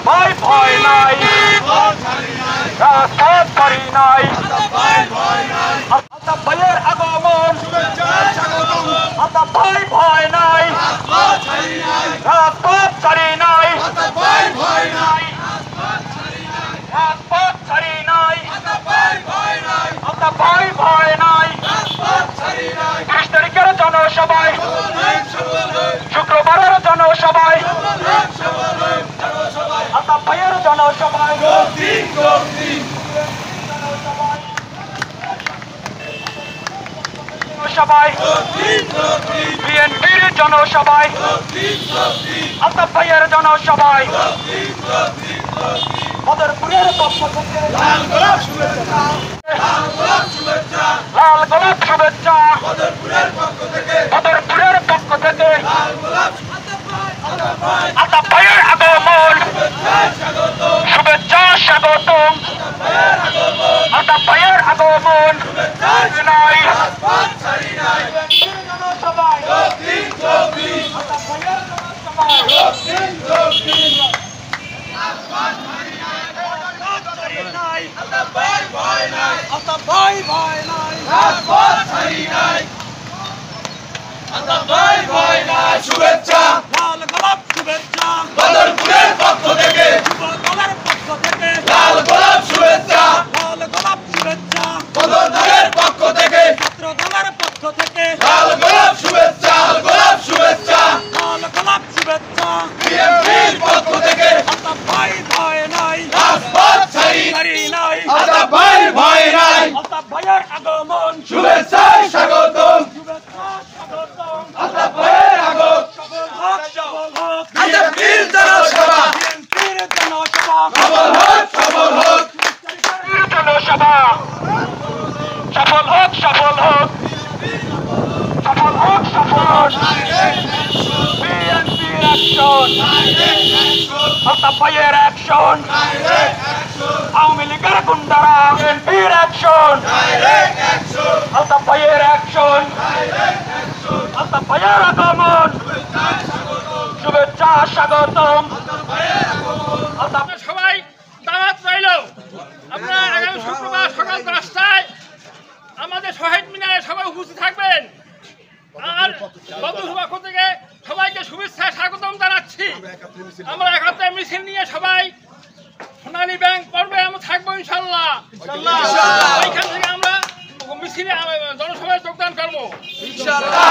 ভাই ভয় নাই রাজপথ ছাড়ি নাই ভাইয়ের আগমন ভাই ভয় নাই রাজপথ ছাড়ি নাই রাজপথ ছাড়ি নাই ভাই ভয় নাই 30 তারিখের জনসভায় শুক্রবারের জনসভায় ভাইয়ের জনসভায় বিএনপির জনসভায় আলতাফ ভাইয়ের জনসভায় বদরপুরের পক্ষ থেকে লাল গোলাপ শুভেচ্ছা বদরপুরের পক্ষ থেকে আলতাফ ভাইয়ের আগমন শুভেচ্ছা স্বাগতম আলতাফ ভাইয়ের আগমন নাই শুভেচ্ছা লাল গোলাপ শুভেচ্ছা বদরপুরের পক্ষ থেকে লাল গোলাপ শুভেচ্ছা বদরপুরের পক্ষ থেকে ছাত্র দলের পক্ষ থেকে লাল গোলাপ শুভেচ্ছা বিএনপির পক্ষ থেকে আলতাফ ভাই ভয় নাই রাজপথ ছাড়ি নাই আলতাফ ভাই ভয় নাই আলতাফ ভাইয়ের আগমন শুভেচ্ছা স্বাগতম আলতাফ ভাইয়ের আগমন সফল হোক বিএনপির জনসভা সফল হোক জনসভা সফল হোক বিএনপির অ্যাকশন আলতাফ ভাইয়ের অ্যাকশন আওয়ামী লীগের গুন্ডারা বিএনপির অ্যাকশন আলতাফ ভাইয়ের অ্যাকশন আলতাফ ভাইয়ের আগমন শুভেচ্ছা স্বাগতম সবাই দাওয়াত রইল। আপনারা আগামী শুক্রবার সকাল 10টায় আমাদের শহীদ মিনারে সবাই উপস্থিত থাকবেন। আর বন্ধুসভা থেকে সবাইকে শুভেচ্ছা স্বাগতম জানাচ্ছি। আমরা একাত্তর মিছিল নিয়ে সবাই সোনালী ব্যাংক পর্বে আমরা থাকবো ইনশাল্লাহ। ওইখান থেকে আমরা মিছিলে জনসভায় যোগদান করবো ইনশাল্লাহ।